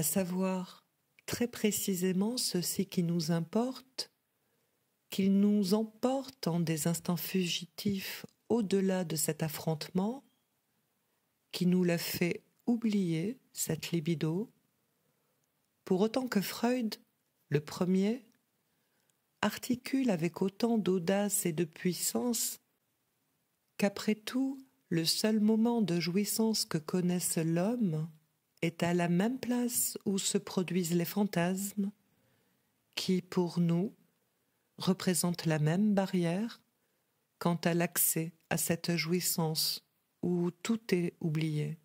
à savoir très précisément ceci qui nous importe, qu'il nous emporte en des instants fugitifs au-delà de cet affrontement, qui nous l'a fait oublier cette libido, pour autant que Freud, le premier, articule avec autant d'audace et de puissance qu'après tout, le seul moment de jouissance que connaisse l'homme est à la même place où se produisent les fantasmes, qui, pour nous, représentent la même barrière quant à l'accès à cette jouissance où tout est oublié.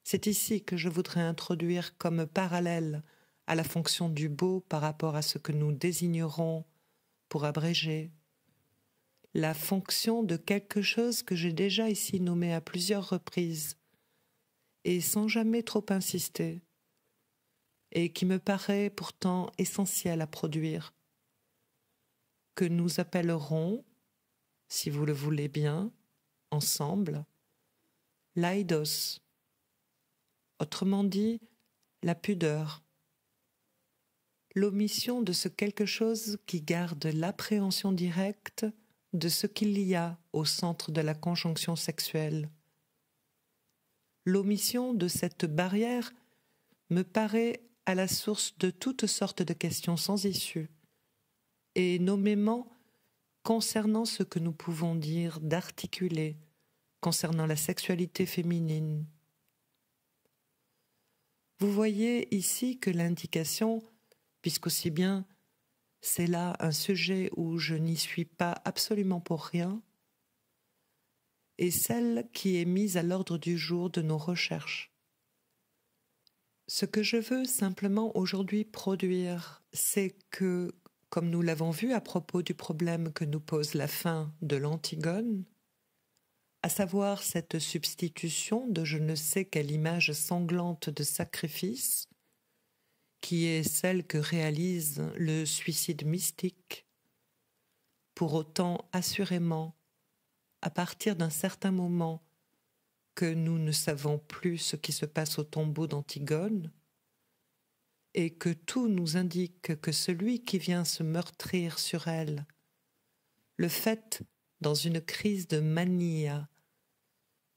C'est ici que je voudrais introduire comme parallèle à la fonction du beau par rapport à ce que nous désignerons, pour abréger, la fonction de quelque chose que j'ai déjà ici nommé à plusieurs reprises, et sans jamais trop insister, et qui me paraît pourtant essentiel à produire, que nous appellerons, si vous le voulez bien, ensemble, l'aidos, autrement dit, la pudeur, l'omission de ce quelque chose qui garde l'appréhension directe de ce qu'il y a au centre de la conjonction sexuelle. L'omission de cette barrière me paraît à la source de toutes sortes de questions sans issue, et nommément concernant ce que nous pouvons dire d'articulé, concernant la sexualité féminine. Vous voyez ici que l'indication, puisqu'aussi bien c'est là un sujet où je n'y suis pas absolument pour rien, est celle qui est mise à l'ordre du jour de nos recherches. Ce que je veux simplement aujourd'hui produire, c'est que, comme nous l'avons vu à propos du problème que nous pose la fin de l'Antigone, à savoir cette substitution de je ne sais quelle image sanglante de sacrifice, qui est celle que réalise le suicide mystique, pour autant assurément, à partir d'un certain moment que nous ne savons plus ce qui se passe au tombeau d'Antigone, et que tout nous indique que celui qui vient se meurtrir sur elle, le fait dans une crise de mania,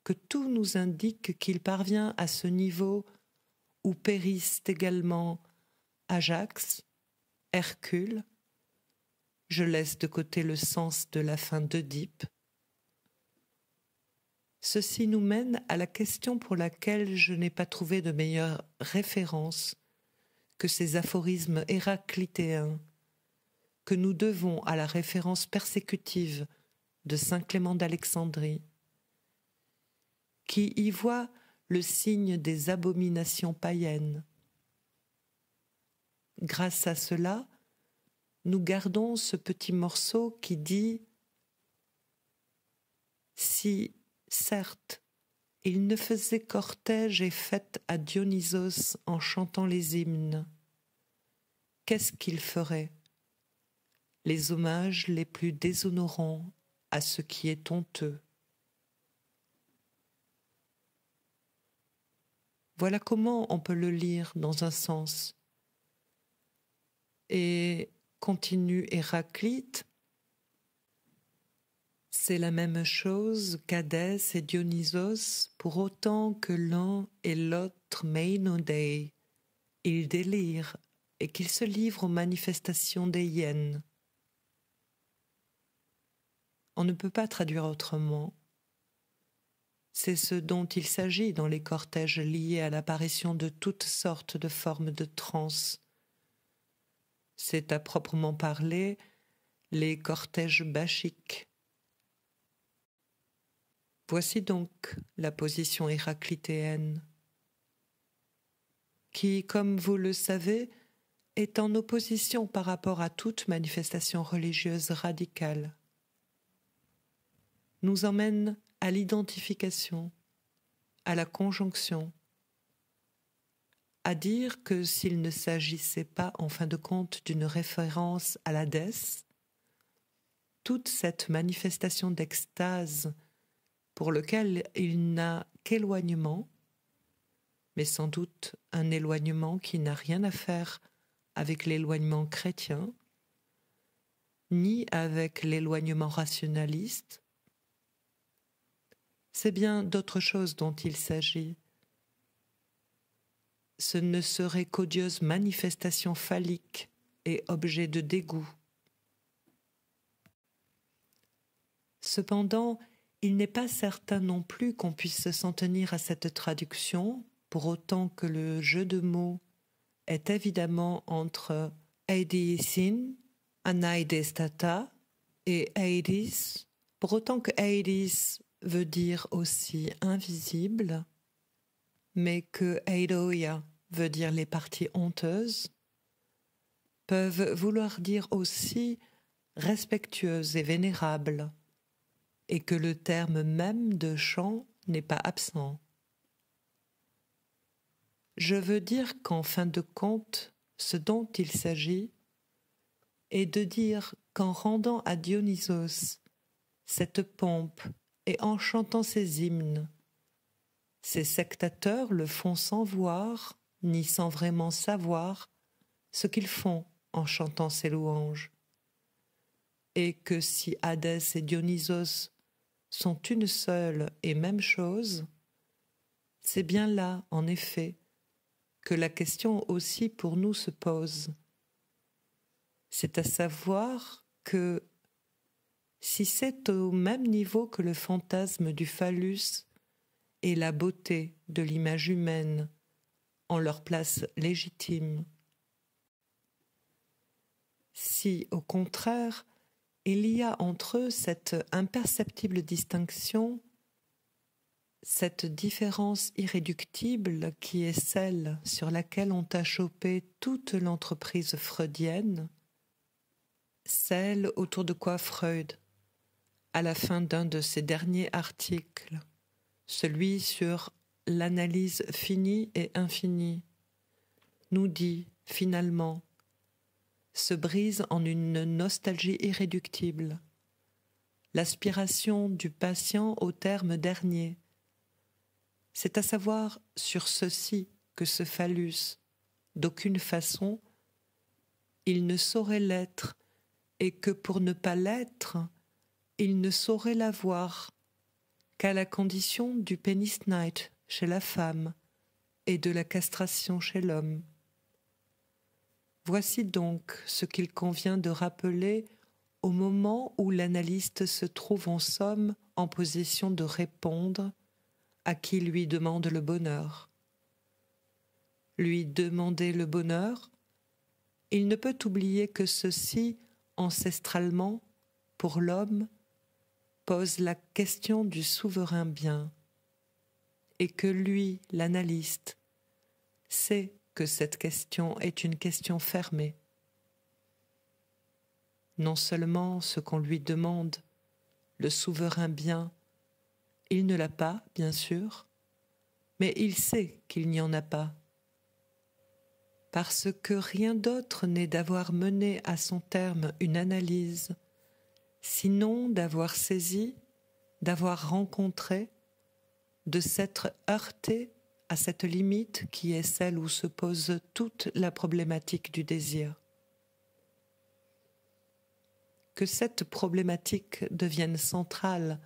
que tout nous indique qu'il parvient à ce niveau où périssent également Ajax, Hercule, je laisse de côté le sens de la fin d'Œdipe. Ceci nous mène à la question pour laquelle je n'ai pas trouvé de meilleure référence que ces aphorismes héraclitéens que nous devons à la référence persécutive de saint Clément d'Alexandrie, qui y voit le signe des abominations païennes. Grâce à cela, nous gardons ce petit morceau qui dit « Si, certes, il ne faisait cortège et fête à Dionysos en chantant les hymnes, qu'est-ce qu'il ferait? Les hommages les plus déshonorants à ce qui est honteux. » Voilà comment on peut le lire dans un sens. Et continue Héraclite, c'est la même chose qu'Hadès et Dionysos, pour autant que l'un et l'autre Méinodei, ils délirent et qu'ils se livrent aux manifestations des hyènes. On ne peut pas traduire autrement. C'est ce dont il s'agit dans les cortèges liés à l'apparition de toutes sortes de formes de transe. C'est à proprement parler les cortèges bachiques. Voici donc la position héraclitéenne, qui, comme vous le savez, est en opposition par rapport à toute manifestation religieuse radicale. Nous emmène à l'identification, à la conjonction, à dire que s'il ne s'agissait pas en fin de compte d'une référence à l'Hadès, toute cette manifestation d'extase pour lequel il n'a qu'éloignement, mais sans doute un éloignement qui n'a rien à faire avec l'éloignement chrétien, ni avec l'éloignement rationaliste. C'est bien d'autre chose dont il s'agit. Ce ne serait qu'odieuse manifestation phallique et objet de dégoût. Cependant, il n'est pas certain non plus qu'on puisse s'en tenir à cette traduction, pour autant que le jeu de mots est évidemment entre eidisin, anaidestata, et eidis, pour autant que eidis veut dire aussi invisible, mais que eidoia veut dire les parties honteuses, peuvent vouloir dire aussi respectueuses et vénérables, et que le terme même de chant n'est pas absent. Je veux dire qu'en fin de compte, ce dont il s'agit est de dire qu'en rendant à Dionysos cette pompe et en chantant ses hymnes, ces sectateurs le font sans voir, ni sans vraiment savoir, ce qu'ils font en chantant ces louanges. Et que si Hadès et Dionysos sont une seule et même chose, c'est bien là, en effet, que la question aussi pour nous se pose. C'est à savoir que si c'est au même niveau que le fantasme du phallus et la beauté de l'image humaine en leur place légitime, si au contraire il y a entre eux cette imperceptible distinction, cette différence irréductible qui est celle sur laquelle ont achoppé toute l'entreprise freudienne, celle autour de quoi Freud, à la fin d'un de ses derniers articles, celui sur l'analyse finie et infinie, nous dit finalement, se brise en une nostalgie irréductible, l'aspiration du patient au terme dernier. C'est à savoir sur ceci que ce phallus, d'aucune façon, il ne saurait l'être, et que pour ne pas l'être, il ne saurait l'avoir qu'à la condition du penis night chez la femme et de la castration chez l'homme. Voici donc ce qu'il convient de rappeler au moment où l'analyste se trouve en somme en position de répondre à qui lui demande le bonheur. Lui demander le bonheur, il ne peut oublier que ceci, ancestralement, pour l'homme, pose la question du souverain bien, et que lui, l'analyste, sait que cette question est une question fermée. Non seulement ce qu'on lui demande, le souverain bien, il ne l'a pas, bien sûr, mais il sait qu'il n'y en a pas, parce que rien d'autre n'est d'avoir mené à son terme une analyse, sinon d'avoir saisi, d'avoir rencontré, de s'être heurté à cette limite qui est celle où se pose toute la problématique du désir. Que cette problématique devienne centrale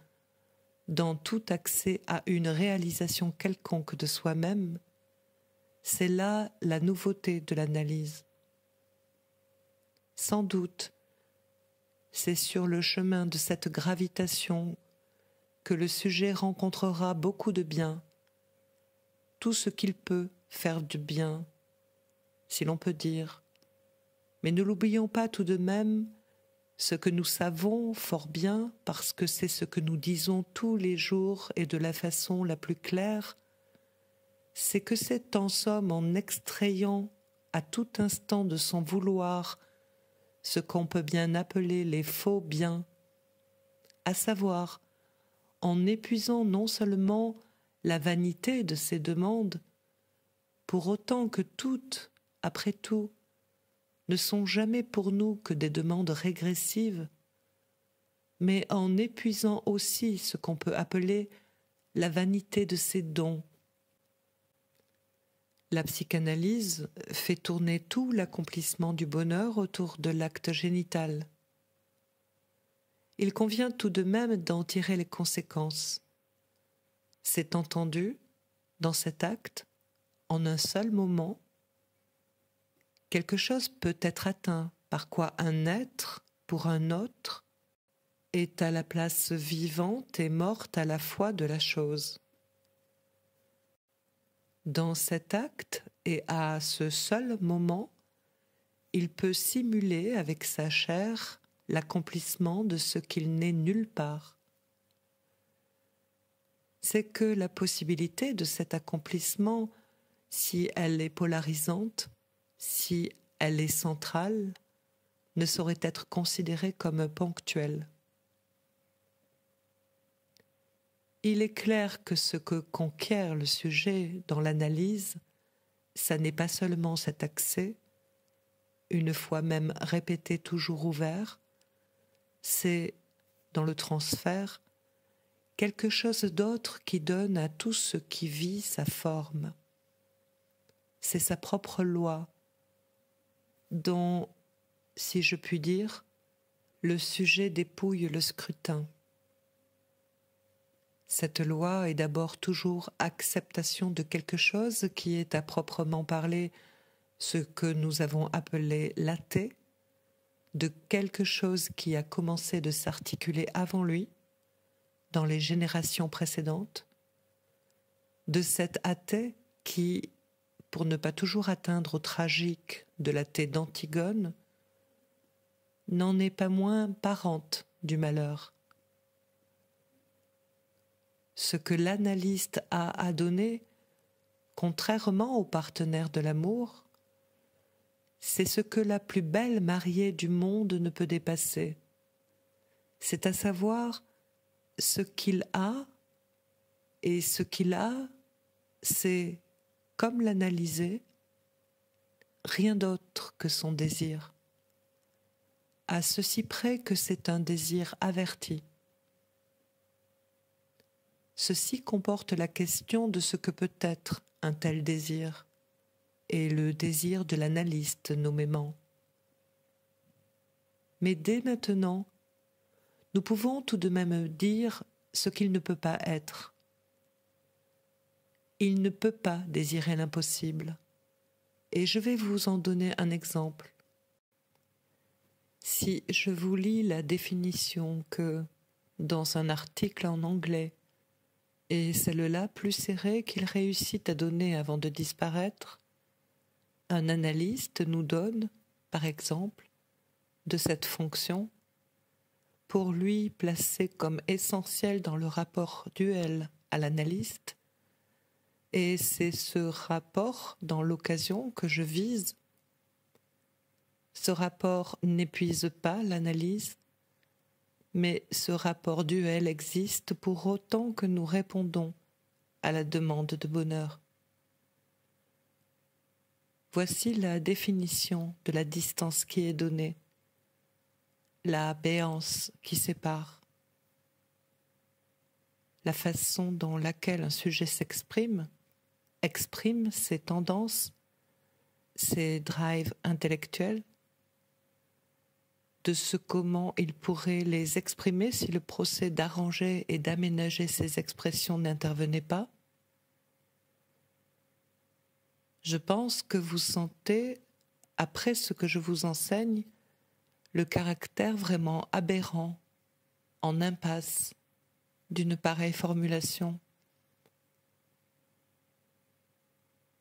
dans tout accès à une réalisation quelconque de soi-même, c'est là la nouveauté de l'analyse. Sans doute, c'est sur le chemin de cette gravitation que le sujet rencontrera beaucoup de bien, tout ce qu'il peut faire du bien, si l'on peut dire. Mais ne l'oublions pas tout de même, ce que nous savons fort bien, parce que c'est ce que nous disons tous les jours et de la façon la plus claire, c'est que c'est en somme en extrayant à tout instant de son vouloir ce qu'on peut bien appeler les faux biens, à savoir en épuisant non seulement la vanité de ses demandes, pour autant que toutes, après tout, ne sont jamais pour nous que des demandes régressives, mais en épuisant aussi ce qu'on peut appeler la vanité de ses dons. La psychanalyse fait tourner tout l'accomplissement du bonheur autour de l'acte génital. Il convient tout de même d'en tirer les conséquences. C'est entendu, dans cet acte, en un seul moment, quelque chose peut être atteint, par quoi un être, pour un autre, est à la place vivante et morte à la fois de la chose. Dans cet acte, et à ce seul moment, il peut simuler avec sa chair l'accomplissement de ce qu'il n'est nulle part. C'est que la possibilité de cet accomplissement, si elle est polarisante, si elle est centrale, ne saurait être considérée comme ponctuelle. Il est clair que ce que conquiert le sujet dans l'analyse, ça n'est pas seulement cet accès, une fois même répété toujours ouvert, c'est, dans le transfert, quelque chose d'autre qui donne à tout ce qui vit sa forme. C'est sa propre loi, dont, si je puis dire, le sujet dépouille le scrutin. Cette loi est d'abord toujours acceptation de quelque chose qui est à proprement parler ce que nous avons appelé l'athée, de quelque chose qui a commencé de s'articuler avant lui, dans les générations précédentes, de cet athée qui, pour ne pas toujours atteindre au tragique de l'athée d'Antigone, n'en est pas moins parente du malheur. Ce que l'analyste a à donner, contrairement aux partenaires de l'amour, c'est ce que la plus belle mariée du monde ne peut dépasser. C'est à savoir ce qu'il a, et ce qu'il a, c'est, comme l'analyser, rien d'autre que son désir, à ceci près que c'est un désir averti. Ceci comporte la question de ce que peut être un tel désir, et le désir de l'analyste nommément. Mais dès maintenant, nous pouvons tout de même dire ce qu'il ne peut pas être. Il ne peut pas désirer l'impossible, et je vais vous en donner un exemple. Si je vous lis la définition que, dans un article en anglais, et celle-là plus serrée qu'il réussit à donner avant de disparaître, un analyste nous donne, par exemple, de cette fonction, pour lui placée comme essentielle dans le rapport duel à l'analyste, et c'est ce rapport dans l'occasion que je vise. Ce rapport n'épuise pas l'analyse, mais ce rapport duel existe pour autant que nous répondons à la demande de bonheur. Voici la définition de la distance qui est donnée, la béance qui sépare, la façon dans laquelle un sujet s'exprime, exprime ses tendances, ses drives intellectuels, de ce comment il pourrait les exprimer si le procès d'arranger et d'aménager ces expressions n'intervenait pas. Je pense que vous sentez, après ce que je vous enseigne, le caractère vraiment aberrant, en impasse, d'une pareille formulation.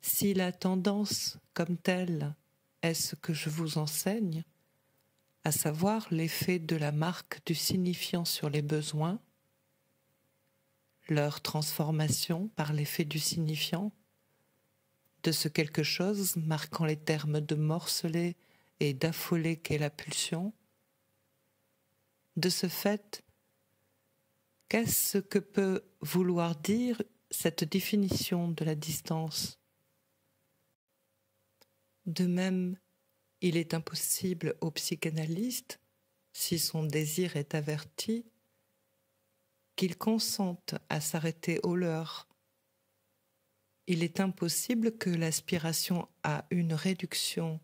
Si la tendance comme telle est ce que je vous enseigne, à savoir l'effet de la marque du signifiant sur les besoins, leur transformation par l'effet du signifiant, de ce quelque chose marquant les termes de morceler et d'affoler qu'est la pulsion, de ce fait, qu'est-ce que peut vouloir dire cette définition de la distance ? De même, il est impossible au psychanalyste, si son désir est averti, qu'il consente à s'arrêter au leur. il est impossible que l'aspiration à une réduction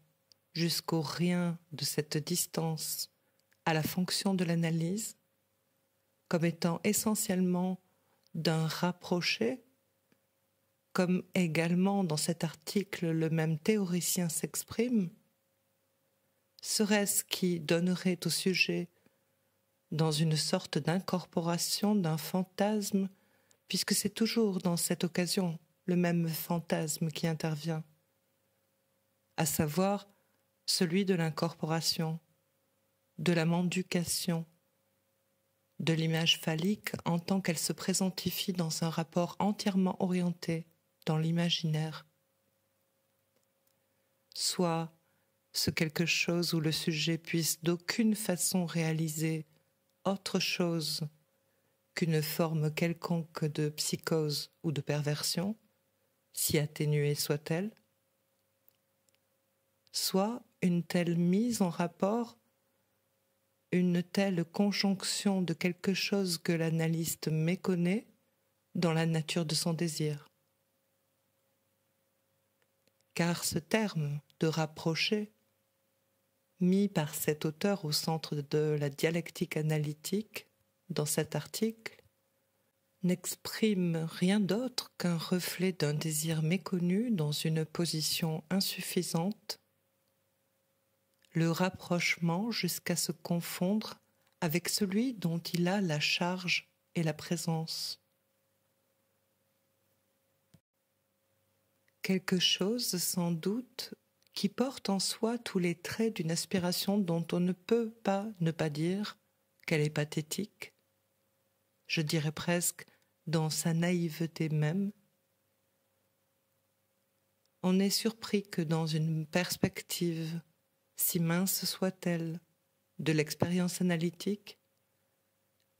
jusqu'au rien de cette distance à la fonction de l'analyse, comme étant essentiellement d'un rapproché, comme également dans cet article le même théoricien s'exprime, serait-ce qui donnerait au sujet dans une sorte d'incorporation d'un fantasme, puisque c'est toujours dans cette occasion le même fantasme qui intervient, à savoir celui de l'incorporation, de la mendication, de l'image phallique en tant qu'elle se présentifie dans un rapport entièrement orienté dans l'imaginaire, soit ce quelque chose où le sujet puisse d'aucune façon réaliser autre chose qu'une forme quelconque de psychose ou de perversion, si atténuée soit-elle, soit une telle mise en rapport, une telle conjonction de quelque chose que l'analyste méconnaît dans la nature de son désir. Car ce terme de rapprocher, mis par cet auteur au centre de la dialectique analytique dans cet article, n'exprime rien d'autre qu'un reflet d'un désir méconnu dans une position insuffisante, le rapprochement jusqu'à se confondre avec celui dont il a la charge et la présence. Quelque chose, sans doute, qui porte en soi tous les traits d'une aspiration dont on ne peut pas ne pas dire qu'elle est pathétique, je dirais presque dans sa naïveté même. On est surpris que dans une perspective, si mince soit-elle, de l'expérience analytique,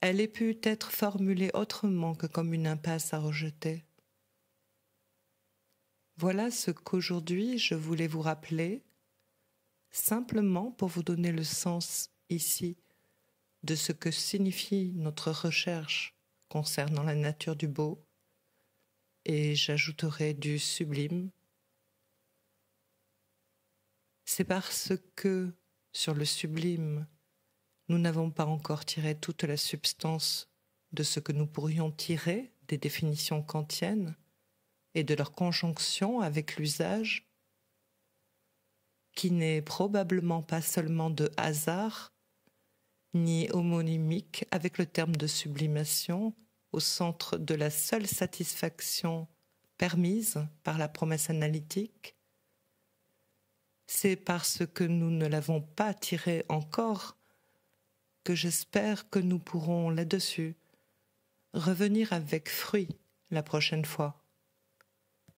elle ait pu être formulée autrement que comme une impasse à rejeter. Voilà ce qu'aujourd'hui je voulais vous rappeler, simplement pour vous donner le sens ici de ce que signifie notre recherche concernant la nature du beau, et j'ajouterai du sublime. C'est parce que, sur le sublime, nous n'avons pas encore tiré toute la substance de ce que nous pourrions tirer des définitions kantiennes et de leur conjonction avec l'usage, qui n'est probablement pas seulement de hasard, ni homonymique avec le terme de sublimation au centre de la seule satisfaction permise par la promesse analytique. C'est parce que nous ne l'avons pas tiré encore que j'espère que nous pourrons là-dessus revenir avec fruit la prochaine fois.